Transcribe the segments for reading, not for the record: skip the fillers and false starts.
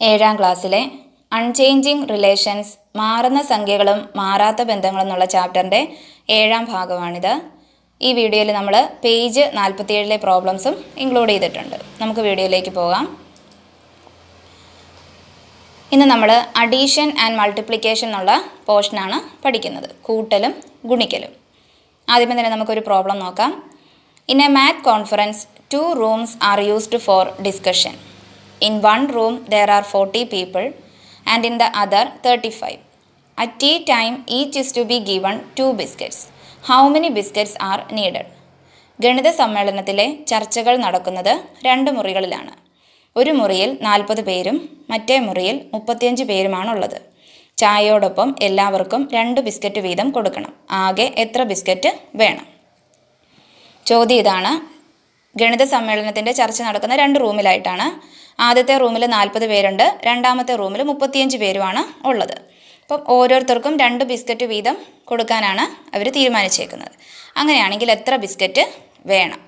ഏഴാം ക്ലാസ്സിലെ unchanging relations, മാറുന്ന സംഖ്യകളും മാറാത്ത ബന്ധങ്ങളും എന്നുള്ള ചാപ്റ്ററിൻ്റെ 7ാം ഭാഗമാണിത്. ഈ വീഡിയോയിൽ നമ്മൾ പേജ് 47 പ്രോബ്ലംസും ഇൻക്ലൂഡ് ചെയ്തിട്ടുണ്ട്. നമുക്ക് വീഡിയോയിലേക്ക് പോകാം. ഇന്ന് നമ്മൾ അഡീഷൻ ആൻഡ് മൾട്ടിപ്ലിക്കേഷൻ എന്നുള്ള പോർഷനാണ് പഠിക്കുന്നത്, കൂട്ടലും ഗുണിക്കലും. ആദ്യമേ തന്നെ നമുക്കൊരു പ്രോബ്ലം നോക്കാം. In A math conference 2 rooms are used for discussion. In one room there are 40 people and in the other 35. At tea time each is to be given 2 biscuits. How many biscuits are needed? ഗണിത സമ്മേളനത്തിലെ ചർച്ചകൾ നടക്കുന്നത് 2 മുറികളിലാണ്. ഒരു മുറിയിൽ 40 പേരും മറ്റേ മുറിയിൽ 35 പേരുമാണുള്ളത്. ചായയോടൊപ്പം എല്ലാവർക്കും 2 biscuit വീതം കൊടുക്കണം. ആകെ എത്ര ബിസ്ക്കറ്റ് വേണം? ചോദ്യം ഇതാണ്. ഗണിത സമ്മേളനത്തിൻ്റെ ചർച്ച നടക്കുന്ന 2 റൂമിലായിട്ടാണ്. ആദ്യത്തെ റൂമിൽ 40 പേരുണ്ട്, രണ്ടാമത്തെ റൂമിൽ 35 പേരുമാണ് ഉള്ളത്. അപ്പം ഓരോരുത്തർക്കും 2 ബിസ്ക്കറ്റ് വീതം കൊടുക്കാനാണ് അവർ തീരുമാനിച്ചേക്കുന്നത്. അങ്ങനെയാണെങ്കിൽ എത്ര ബിസ്ക്കറ്റ് വേണം?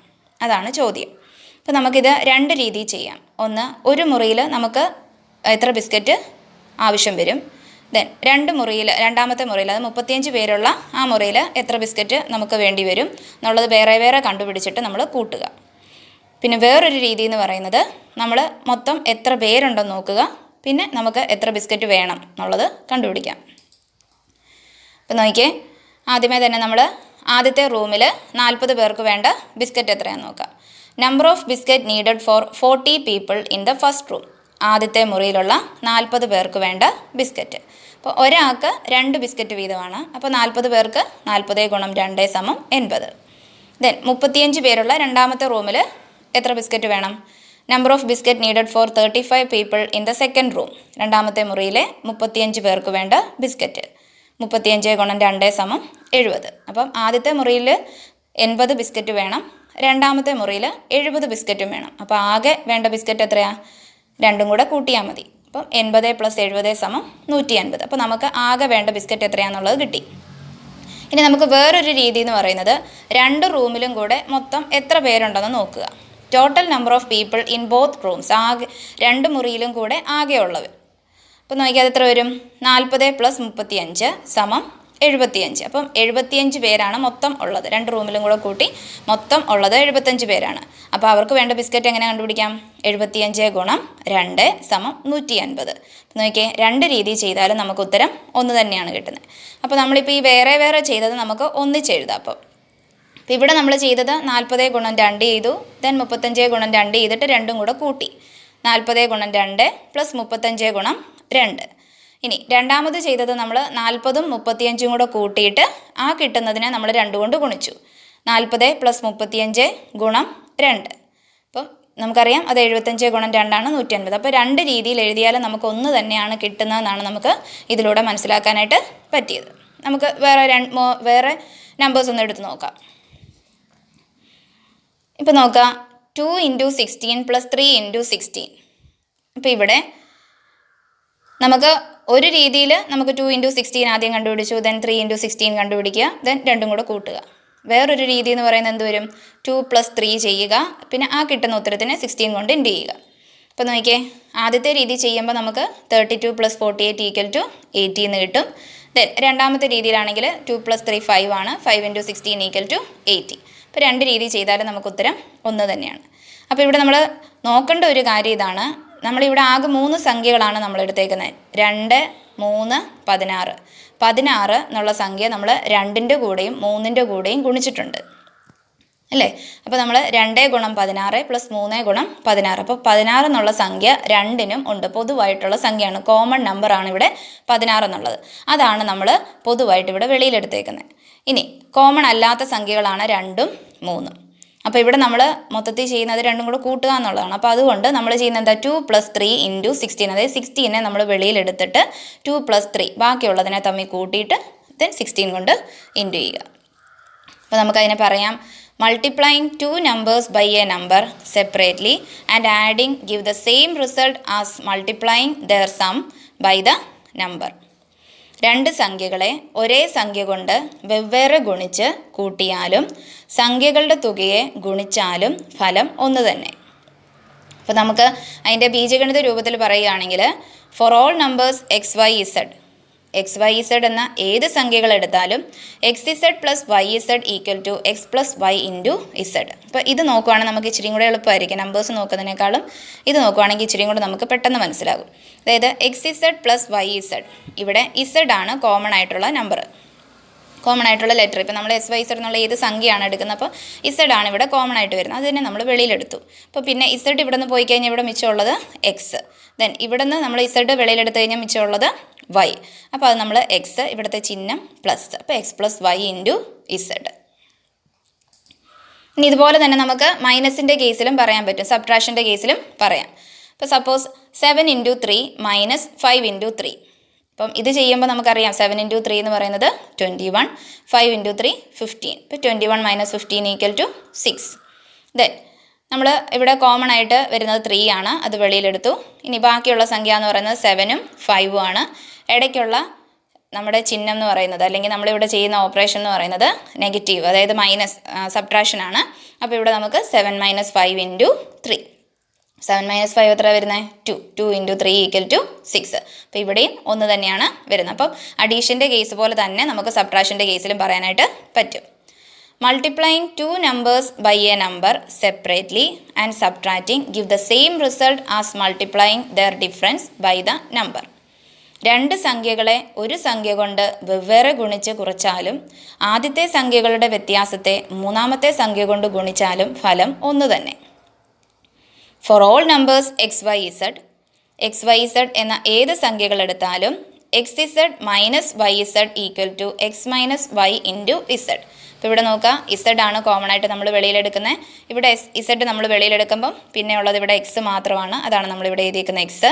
അതാണ് ചോദ്യം. അപ്പോൾ നമുക്കിത് 2 രീതിയിൽ ചെയ്യാം. ഒന്ന്, ഒരു മുറിയിൽ നമുക്ക് എത്ര ബിസ്ക്കറ്റ് ആവശ്യം വരും. ദെൻ രണ്ടാമത്തെ മുറിയിൽ, അത് 35 പേരുള്ള ആ മുറിയിൽ എത്ര ബിസ്ക്കറ്റ് നമുക്ക് വേണ്ടി വരും എന്നുള്ളത് വേറെ വേറെ കണ്ടുപിടിച്ചിട്ട് നമ്മൾ കൂട്ടുക. പിന്നെ വേറൊരു രീതി എന്ന് പറയുന്നത്, നമ്മൾ മൊത്തം എത്ര പേരുണ്ടെന്ന് നോക്കുക, പിന്നെ നമുക്ക് എത്ര ബിസ്ക്കറ്റ് വേണം എന്നുള്ളത് കണ്ടുപിടിക്കാം. അപ്പം നോക്കിയേ, ആദ്യമേ തന്നെ നമ്മൾ ആദ്യത്തെ റൂമിൽ 40 പേർക്ക് വേണ്ട ബിസ്ക്കറ്റ് എത്രയാണെന്ന് നോക്കാം. Number of biscuit needed for 40 people in the first room. ആദ്യത്തെ മുറിയിലുള്ള 40 പേർക്ക് വേണ്ട ബിസ്ക്കറ്റ്. അപ്പോൾ ഒരാൾക്ക് 2 ബിസ്ക്കറ്റ് വീതമാണ്. അപ്പോൾ 40 പേർക്ക് 40 × 2 = 80. ദെൻ 35 പേരുള്ള രണ്ടാമത്തെ റൂമിൽ എത്ര ബിസ്ക്കറ്റ് വേണം? Number of biscuit needed for 35 people in the second room. രണ്ടാമത്തെ മുറിയിലെ 35 പേർക്ക് വേണ്ട ബിസ്ക്കറ്റ്. 35 × 2 = 70. അപ്പം ആദ്യത്തെ മുറിയിൽ 80 ബിസ്ക്കറ്റ് വേണം, രണ്ടാമത്തെ മുറിയിൽ 70 ബിസ്ക്കറ്റും വേണം. അപ്പോൾ ആകെ വേണ്ട ബിസ്ക്കറ്റ് എത്രയാണ്? രണ്ടും കൂടെ കൂട്ടിയാൽ മതി. അപ്പം 80 + 70 = 150. അപ്പോൾ നമുക്ക് ആകെ വേണ്ട ബിസ്ക്കറ്റ് എത്രയാണെന്നുള്ളത് കിട്ടി. ഇനി നമുക്ക് വേറൊരു രീതി എന്ന് പറയുന്നത്, 2 റൂമിലും കൂടെ മൊത്തം എത്ര പേരുണ്ടെന്ന് നോക്കുക. Total number of people in both rooms. ആകെ 2 മുറിയിലും കൂടെ ആകെയുള്ളവർ. അപ്പോൾ നോക്കിയാൽ എത്ര വരും? 40 + 35 = 75. അപ്പം 75 പേരാണ് മൊത്തം ഉള്ളത്. 2 റൂമിലും കൂടെ കൂട്ടി മൊത്തം ഉള്ളത് 75 പേരാണ്. അപ്പോൾ അവർക്ക് വേണ്ട ബിസ്ക്കറ്റ് എങ്ങനെ കണ്ടുപിടിക്കാം? 75 × 2 = 150. നോക്കിയേ, 2 രീതി ചെയ്താലും നമുക്ക് ഉത്തരം ഒന്ന് തന്നെയാണ് കിട്ടുന്നത്. അപ്പോൾ നമ്മളിപ്പോൾ ഈ വേറെ വേറെ ചെയ്തത് നമുക്ക് ഒന്നിച്ചെഴുതാം. അപ്പോൾ ഇവിടെ നമ്മൾ ചെയ്തത് 40 × 2 ചെയ്തു, ദെൻ 35 × 2 ചെയ്തിട്ട് രണ്ടും കൂടെ കൂട്ടി. 40 × 2 + 35 × 2. ഇനി രണ്ടാമത് ചെയ്തത് നമ്മൾ 40ഉം 35ഉം കൂടെ കൂട്ടിയിട്ട് ആ കിട്ടുന്നതിനെ നമ്മൾ 2 കൊണ്ട് ഗുണിച്ചു. 40 + 35 × 2. അപ്പം നമുക്കറിയാം അത് 75 × 2 = 150. അപ്പോൾ 2 രീതിയിൽ എഴുതിയാലും നമുക്ക് ഒന്ന് തന്നെയാണ് കിട്ടുന്നതെന്നാണ് നമുക്ക് ഇതിലൂടെ മനസ്സിലാക്കാനായിട്ട് പറ്റിയത്. നമുക്ക് വേറെ നമ്പേഴ്സ് ഒന്ന് എടുത്ത് നോക്കാം. ഇപ്പോൾ നോക്കുക, 2 × 16 + 3 × 16. അപ്പോൾ ഇവിടെ നമുക്ക് ഒരു രീതിയിൽ നമുക്ക് 2 × 16 ആദ്യം കണ്ടുപിടിച്ചു, ദെൻ 3 × 16 കണ്ടുപിടിക്കുക, ദെൻ രണ്ടും കൂടെ കൂട്ടുക. വേറൊരു രീതി എന്ന് പറയുന്നത് എന്ത് വരും? 2 + 3 ചെയ്യുക, പിന്നെ ആ കിട്ടുന്ന ഉത്തരത്തിനെ 16 കൊണ്ട് ഇൻറ്റു ചെയ്യുക. അപ്പോൾ നോക്കിയേ, ആദ്യത്തെ രീതി ചെയ്യുമ്പോൾ നമുക്ക് 32 + 48 = 80 എന്ന് കിട്ടും. ദെൻ രണ്ടാമത്തെ രീതിയിലാണെങ്കിൽ 2 + 3 5 ആണ്, 5 × 16 = 80. അപ്പോൾ 2 രീതി ചെയ്താലും നമുക്ക് ഉത്തരം ഒന്ന് തന്നെയാണ്. അപ്പോൾ ഇവിടെ നമ്മൾ നോക്കേണ്ട ഒരു കാര്യം ഇതാണ്, നമ്മളിവിടെ ആകെ 3 സംഖ്യകളാണ് നമ്മൾ എടുത്തേക്കുന്നത്. 2, 3, 16. 16 എന്നുള്ള സംഖ്യ നമ്മൾ 2ൻ്റെ കൂടെയും 3ൻ്റെ കൂടെയും ഗുണിച്ചിട്ടുണ്ട് അല്ലേ? അപ്പോൾ നമ്മൾ 2 × 16 + 3 × 16. അപ്പോൾ 16 എന്നുള്ള സംഖ്യ 2നും ഉണ്ട്, പൊതുവായിട്ടുള്ള സംഖ്യയാണ്, കോമൺ നമ്പറാണ് ഇവിടെ 16 എന്നുള്ളത്. അതാണ് നമ്മൾ പൊതുവായിട്ട് ഇവിടെ വെളിയിലെടുത്തേക്കുന്നത്. ഇനി കോമൺ അല്ലാത്ത സംഖ്യകളാണ് 2ഉം 3ഉം. അപ്പോൾ ഇവിടെ നമ്മൾ മൊത്തത്തിൽ ചെയ്യുന്നത് രണ്ടും കൂടെ കൂട്ടുക എന്നുള്ളതാണ്. അപ്പോൾ അതുകൊണ്ട് നമ്മൾ ചെയ്യുന്നത് എന്താ? 2 + 3 × 16. അതായത് 16നെ നമ്മൾ വെളിയിലെടുത്തിട്ട് 2 + 3 ബാക്കിയുള്ളതിനെ തമ്മിൽ കൂട്ടിയിട്ട് ദെൻ 16 കൊണ്ട് ഇൻറ്റു ചെയ്യുക. അപ്പോൾ നമുക്കതിനെ പറയാം, multiplying 2 numbers by a number separately and adding give the same result as multiplying their sum by the number. 2 സംഖ്യകളെ ഒരേ സംഖ്യ കൊണ്ട് വെവ്വേറെ ഗുണിച്ച് കൂട്ടിയാലും സംഖ്യകളുടെ തുകയെ ഗുണിച്ചാലും ഫലം ഒന്ന് തന്നെ. അപ്പോൾ നമുക്ക് അതിൻ്റെ ബീജഗണിത രൂപത്തിൽ പറയുകയാണെങ്കിൽ for all numbers x y z എന്ന ഏത് സംഖ്യകൾ എടുത്താലും x z plus y z equal to x plus y into Z. അപ്പോൾ ഇത് നോക്കുവാണെങ്കിൽ നമുക്ക് ഇച്ചിരി കൂടെ എളുപ്പമായിരിക്കും. നമ്പേഴ്സ് നോക്കുന്നതിനേക്കാളും ഇത് നോക്കുവാണെങ്കിൽ ഇച്ചിരി കൂടെ നമുക്ക് പെട്ടെന്ന് മനസ്സിലാകും. അതായത് x z plus y z, ഇവിടെ ഇസഡ് ആണ് കോമൺ ആയിട്ടുള്ള നമ്പർ, കോമൺ ആയിട്ടുള്ള ലെറ്റർ. ഇപ്പോൾ നമ്മൾ എസ് വൈ ഇസഡ് എന്നുള്ള ഏത് സംഖ്യയാണ് എടുക്കുന്നത്, അപ്പോൾ ഇസഡ് ആണ് ഇവിടെ കോമൺ ആയിട്ട് വരുന്നത്. അത് തന്നെ നമ്മൾ വെളിയിലെടുത്തു. അപ്പോൾ പിന്നെ ഇസഡ് ഇവിടെ നിന്ന് പോയി കഴിഞ്ഞാൽ ഇവിടെ മിച്ചമുള്ളത് എക്സ്, ദെൻ ഇവിടെ നിന്ന് നമ്മൾ ഇസഡ് വെളിയിലെടുത്ത് കഴിഞ്ഞാൽ മിച്ചമുള്ളത് വൈ. അപ്പോൾ അത് നമ്മൾ എക്സ്, ഇവിടുത്തെ ചിഹ്നം പ്ലസ്, അപ്പോൾ x plus y into z. ഇനി ഇതുപോലെ തന്നെ നമുക്ക് മൈനസിൻ്റെ കേസിലും പറയാൻ പറ്റും, സബ്ട്രാക്ഷൻ്റെ കേസിലും പറയാം. ഇപ്പോൾ സപ്പോസ് 7 ഇൻറ്റു 3 മൈനസ് 5 ഇൻറ്റു 3. അപ്പം ഇത് ചെയ്യുമ്പോൾ നമുക്കറിയാം 7 ഇൻറ്റു 3 എന്ന് പറയുന്നത് 21, 5 ഇൻറ്റു 3 15. ഇപ്പോൾ 21 മൈനസ് 15 ഈക്വൽ ടു 6. ദെൻ നമ്മൾ ഇവിടെ കോമൺ ആയിട്ട് വരുന്നത് 3 ആണ്, അത് വെളിയിലെടുത്തു. ഇനി ബാക്കിയുള്ള സംഖ്യ എന്ന് പറയുന്നത് 7ഉം 5ഉം ആണ്. ഇടയ്ക്കുള്ള നമ്മുടെ ചിഹ്നം എന്ന് പറയുന്നത്, അല്ലെങ്കിൽ നമ്മളിവിടെ ചെയ്യുന്ന ഓപ്പറേഷൻ എന്ന് പറയുന്നത് നെഗറ്റീവ്, അതായത് മൈനസ് സബ്ട്രാക്ഷൻ ആണ്. അപ്പോൾ ഇവിടെ നമുക്ക് 7 മൈനസ് 5 ഇൻറ്റു 3. 7 മൈനസ് 5 എത്ര വരുന്നത്? 2 ഇൻറ്റു 3 ഈക്വൽ ടു 6. അപ്പോൾ ഇവിടെയും ഒന്ന് തന്നെയാണ് വരുന്നത്. അപ്പം അഡീഷൻ്റെ കേസ് പോലെ തന്നെ നമുക്ക് സബ്ട്രാക്ഷൻ്റെ കേസിലും പറയാനായിട്ട് പറ്റും. Multiplying two numbers by a number separately and subtracting give the same result as multiplying their difference by the number. രണ്ട് സംഖ്യകളെ ഒരു സംഖ്യ കൊണ്ട് വെവ്വേറെ ഗുണിച്ച് കുറച്ചാലും ആദ്യത്തെ സംഖ്യകളുടെ വ്യത്യാസത്തെ മൂന്നാമത്തെ സംഖ്യ കൊണ്ട് ഗുണിച്ചാലും ഫലം ഒന്ന് തന്നെ. For all numbers x y z എന്ന ഏത് സംഖ്യകൾ എടുത്താലും x z minus y z equal to x minus Y into Z. അപ്പോൾ ഇവിടെ നോക്കുക, ഇസഡ് ആണ് കോമൺ ആയിട്ട് നമ്മൾ വെളിയിലെടുക്കുന്നത്. ഇവിടെ ഇസഡ് നമ്മൾ വെളിയിലെടുക്കുമ്പം പിന്നെ ഉള്ളത് ഇവിടെ എക്സ് മാത്രമാണ്, അതാണ് നമ്മളിവിടെ എഴുതിയിരിക്കുന്ന എക്സ്.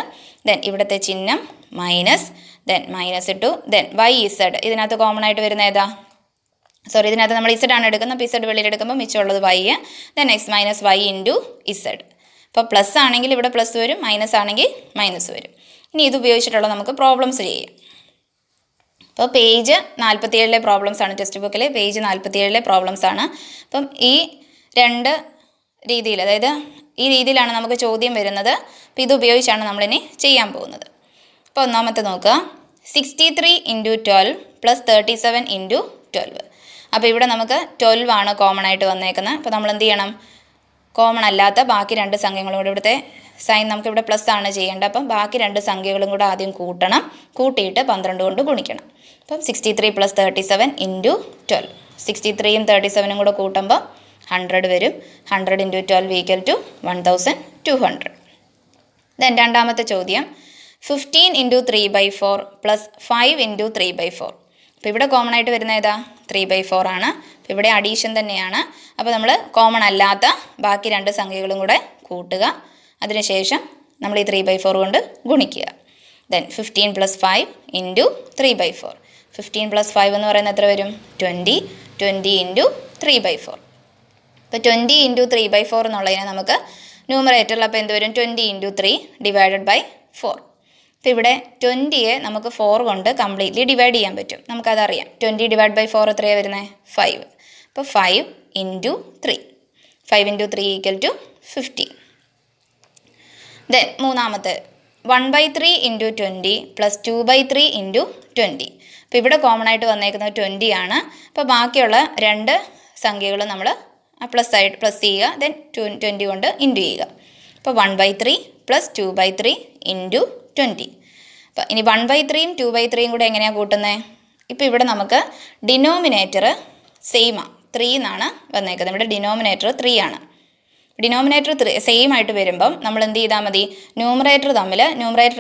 ദെൻ ഇവിടുത്തെ ചിഹ്നം മൈനസ്, ദെൻ മൈനസ് ഇട്ടു, ദെൻ വൈ ഇസഡ്. ഇതിനകത്ത് കോമൺ ആയിട്ട് വരുന്ന ഏതാ? ഇതിനകത്ത് നമ്മൾ ഇസഡ് ആണ് എടുക്കുന്നത്. അപ്പോൾ ഇസഡ് വെളിയിലെടുക്കുമ്പോൾ മിച്ചമുള്ളത് Y, then X minus Y into Z. അപ്പോൾ പ്ലസ് ആണെങ്കിൽ ഇവിടെ പ്ലസ് വരും, മൈനസ് ആണെങ്കിൽ മൈനസ് വരും. ഇനി ഇത് ഉപയോഗിച്ചിട്ടുള്ള നമുക്ക് പ്രോബ്ലംസ് ചെയ്യാം. അപ്പോൾ പേജ് 47 പ്രോബ്ലംസ് ആണ്, ടെക്സ്റ്റ് ബുക്കിലെ പേജ് 47 പ്രോബ്ലംസ് ആണ്. അപ്പം ഈ രണ്ട് രീതിയിൽ, അതായത് ഈ രീതിയിലാണ് നമുക്ക് ചോദ്യം വരുന്നത്. അപ്പോൾ ഇത് ഉപയോഗിച്ചാണ് നമ്മളിനി ചെയ്യാൻ പോകുന്നത്. അപ്പോൾ ഒന്നാമത്തെ നോക്കുക, 63 ഇൻറ്റു 12 പ്ലസ് 37 ഇൻറ്റു 12. അപ്പോൾ ഇവിടെ നമുക്ക് 12 ആണ് കോമൺ ആയിട്ട് വന്നേക്കുന്നത്. അപ്പോൾ നമ്മൾ എന്ത് ചെയ്യണം? കോമൺ അല്ലാത്ത ബാക്കി രണ്ട് സംഖ്യകളും കൂടെ, ഇവിടുത്തെ സൈൻ നമുക്കിവിടെ പ്ലസ് ആണ് ചെയ്യേണ്ടത്. അപ്പം ബാക്കി രണ്ട് സംഖ്യകളും കൂടെ ആദ്യം കൂട്ടണം, കൂട്ടിയിട്ട് 12 കൊണ്ട് ഗുണിക്കണം. അപ്പം 63 പ്ലസ് 37 ഇൻറ്റു 12. 63യും 37ഉം കൂടെ കൂട്ടുമ്പോൾ 100 വരും. 100 ഇൻറ്റു 12 ഈക്വൽ ടു 1200. ദെൻ രണ്ടാമത്തെ ചോദ്യം, 15 ഇൻറ്റു 3/4 പ്ലസ് 5 ഇൻറ്റു 3/4. അപ്പോൾ ഇവിടെ കോമൺ ആയിട്ട് വരുന്ന ഏതാ? 3/4 ആണ്. അപ്പോൾ ഇവിടെ അഡീഷൻ തന്നെയാണ്. അപ്പോൾ നമ്മൾ കോമൺ അല്ലാത്ത ബാക്കി രണ്ട് സംഖ്യകളും കൂടെ കൂട്ടുക, അതിനുശേഷം നമ്മൾ ഈ 3/4 കൊണ്ട് ഗുണിക്കുക. Then 15 plus 5 into 3/4. 15 പ്ലസ് 5 എന്ന് പറയുന്നത് എത്ര വരും? 20 ഇൻറ്റു 3/4. അപ്പോൾ 20 ഇൻറ്റു 3/4 എന്നുള്ളതിനെ നമുക്ക് ന്യൂമറേറ്ററിൽ അപ്പോൾ എന്ത് വരും? 20 ഇൻറ്റു 3 ഡിവൈഡഡ് ബൈ 4. അപ്പോൾ ഇവിടെ 20യെ നമുക്ക് 4 കൊണ്ട് കംപ്ലീറ്റ്ലി ഡിവൈഡ് ചെയ്യാൻ പറ്റും, നമുക്കതറിയാം. 20 ഡിവൈഡ് ബൈ 4 എത്രയാണ് വരുന്നത്? 5. അപ്പോൾ 5 into 3. 5 into 3 equal to 15. Then മൂന്നാമത്തെ 1/3 ഇൻറ്റു 20 പ്ലസ് 2/3 ഇൻറ്റു 20. അപ്പോൾ ഇവിടെ കോമൺ ആയിട്ട് വന്നേക്കുന്നത് 20 ആണ്. അപ്പോൾ ബാക്കിയുള്ള രണ്ട് സംഖ്യകൾ നമ്മൾ പ്ലസ് ചെയ്യുക, ദെൻ 20 കൊണ്ട് ഇൻറ്റു ചെയ്യുക. അപ്പോൾ 1/3 പ്ലസ് 2/3 ഇൻറ്റു 20. അപ്പോൾ ഇനി 1/3യും 2/3യും കൂടെ എങ്ങനെയാണ് കൂട്ടുന്നത്? ഇപ്പോൾ ഇവിടെ നമുക്ക് ഡിനോമിനേറ്റർ സെയിമാണ്, 3 എന്നാണ് വന്നേക്കുന്നത്. ഇവിടെ ഡിനോമിനേറ്റർ 3 ആണ്. ഡിനോമിനേറ്റർ സെയിം ആയിട്ട് വരുമ്പം നമ്മൾ എന്ത് ചെയ്താൽ മതി? ന്യൂമറേറ്റർ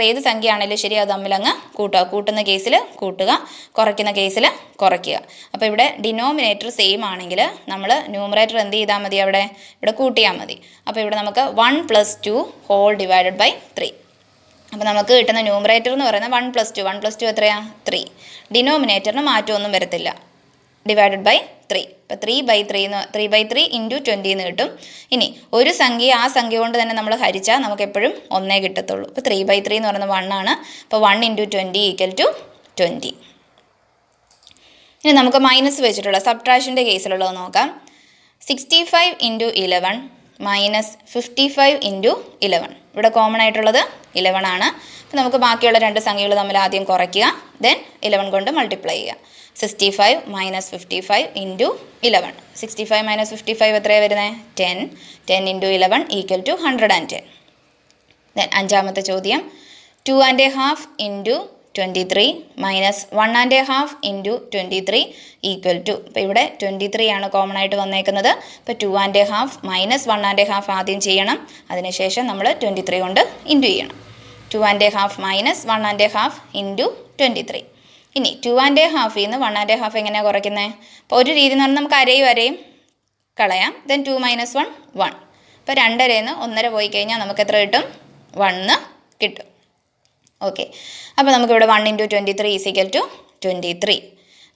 ഏത് സംഖ്യ ആണെങ്കിലും ശരി അത് തമ്മിൽ അങ്ങ് കൂട്ടുക. കൂട്ടുന്ന കേസിൽ കൂട്ടുക, കുറയ്ക്കുന്ന കേസിൽ കുറയ്ക്കുക. അപ്പോൾ ഇവിടെ ഡിനോമിനേറ്റർ സെയിം ആണെങ്കിൽ നമ്മൾ ന്യൂമറേറ്റർ എന്ത് ചെയ്താൽ മതി? ഇവിടെ കൂട്ടിയാൽ മതി. അപ്പോൾ ഇവിടെ നമുക്ക് 1 + 2 ഹോൾ ഡിവൈഡഡ് ബൈ 3. അപ്പോൾ നമുക്ക് കിട്ടുന്ന ന്യൂമറേറ്റർ എന്ന് പറയുന്നത് 1 + 2 എത്രയാണ്? 3. ഡിനോമിനേറ്ററിന് മാറ്റമൊന്നും വരത്തില്ല, ഡിവൈഡഡ് ബൈ 3. ഇപ്പോൾ 3/3 ഇൻറ്റു 20 എന്ന് കിട്ടും. ഇനി ഒരു സംഖ്യ ആ സംഖ്യ കൊണ്ട് തന്നെ നമ്മൾ ഹരിച്ചാൽ നമുക്ക് എപ്പോഴും 1 കിട്ടത്തുള്ളൂ. ഇപ്പോൾ 3/3 എന്ന് പറയുന്നത് 1 ആണ്. അപ്പോൾ 1 ഇൻറ്റു 20 ഈക്വൽ ടു 20. ഇനി നമുക്ക് മൈനസ് വെച്ചിട്ടുള്ള സബ്ട്രാക്ഷൻ്റെ കേസിലുള്ളത് നോക്കാം. 65 ഇൻറ്റു 11 മൈനസ് 55 ഇൻറ്റു 11. ഇവിടെ കോമൺ ആയിട്ടുള്ളത് 11 ആണ്. അപ്പോൾ നമുക്ക് ബാക്കിയുള്ള രണ്ട് സംഖ്യകൾ തമ്മിൽ ആദ്യം കുറയ്ക്കുക, ദെൻ 11 കൊണ്ട് മൾട്ടിപ്ലൈ ചെയ്യുക. 65 മൈനസ് 55 ഇൻറ്റു 11. 65 മൈനസ് 55 എത്രയാണ് വരുന്നത്? 10. 10 ഇൻറ്റു 11 ഈക്വൽ ടു 110. ദെൻ അഞ്ചാമത്തെ ചോദ്യം 2½ into 23 minus 1½ into 23 equal to. അപ്പോൾ ഇവിടെ 23 ആണ് കോമൺ ആയിട്ട് വന്നേക്കുന്നത്. അപ്പോൾ 2½ മൈനസ് 1½ ആദ്യം ചെയ്യണം, അതിനുശേഷം നമ്മൾ 23 കൊണ്ട് ഇൻറ്റു ചെയ്യണം. 2½ മൈനസ് 1½ ഇൻറ്റു 23. ഇനി 2½ നിന്ന് 1½ എങ്ങനെയാണ് കുറയ്ക്കുന്നത്? അപ്പോൾ ഒരു രീതി എന്ന് പറഞ്ഞാൽ നമുക്ക് അരയും കളയാം. Then 2 minus 1 1. അപ്പോൾ 2 1 പോയി കഴിഞ്ഞാൽ നമുക്ക് എത്ര കിട്ടും? 1 കിട്ടും. ഓക്കെ, അപ്പോൾ നമുക്കിവിടെ 1 ഇൻറ്റു 23 ഈസ് ഈക്വൽ ടു 23.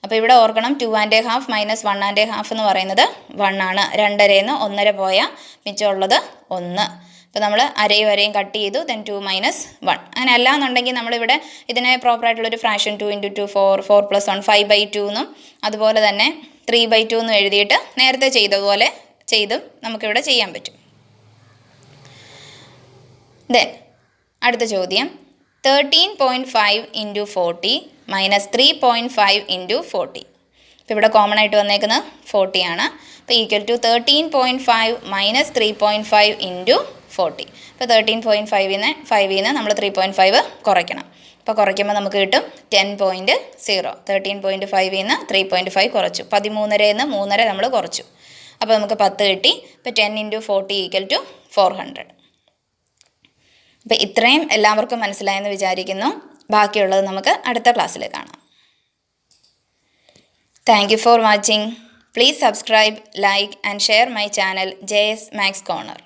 അപ്പോൾ ഇവിടെ ഓർക്കണം 2½ മൈനസ് 1½ എന്ന് പറയുന്നത് 1 ആണ്. 2 1 പോയാൽ മിച്ചമുള്ളത് 1. അപ്പോൾ നമ്മൾ അരയും കട്ട് ചെയ്തു, ദെൻ 2 മൈനസ് 1. അങ്ങനെ അല്ല എന്നുണ്ടെങ്കിൽ നമ്മളിവിടെ ഇതിനെ പ്രോപ്പറായിട്ടുള്ളൊരു ഫ്രാക്ഷൻ 2 ഇൻറ്റു 2 4, 4 + 1 5/2 എന്നും അതുപോലെ തന്നെ 3/2 എന്നും എഴുതിയിട്ട് നേരത്തെ ചെയ്തതുപോലെ ചെയ്തും നമുക്കിവിടെ ചെയ്യാൻ പറ്റും. ദെൻ അടുത്ത ചോദ്യം 13.5 ഇൻറ്റു 40 മൈനസ് 3.5 ഇൻറ്റു 40. അപ്പോൾ ഇവിടെ കോമൺ ആയിട്ട് വന്നേക്കുന്നത് 40 ആണ്. അപ്പോൾ ഈക്വൽ ടു 13.5 മൈനസ് 3.5 ഇൻറ്റു 40. അപ്പോൾ 13.5 നിന്ന് നമ്മൾ 3.5 കുറയ്ക്കണം. അപ്പോൾ കുറയ്ക്കുമ്പോൾ നമുക്ക് കിട്ടും 10.0. 13.5 നിന്ന് 3.5 കുറച്ചു, 13 നിന്ന് 3 നമ്മൾ കുറച്ചു. അപ്പോൾ നമുക്ക് 10 കിട്ടി. അപ്പോൾ 10 ഇൻറ്റു 40 ഈക്വൽ ടു 400. അപ്പോൾ ഇത്രയും എല്ലാവർക്കും മനസ്സിലായെന്ന് വിചാരിക്കുന്നു. ബാക്കിയുള്ളത് നമുക്ക് അടുത്ത ക്ലാസ്സിൽ കാണാം. Thank you for watching. Please subscribe, like and share my channel JS Maths Corner.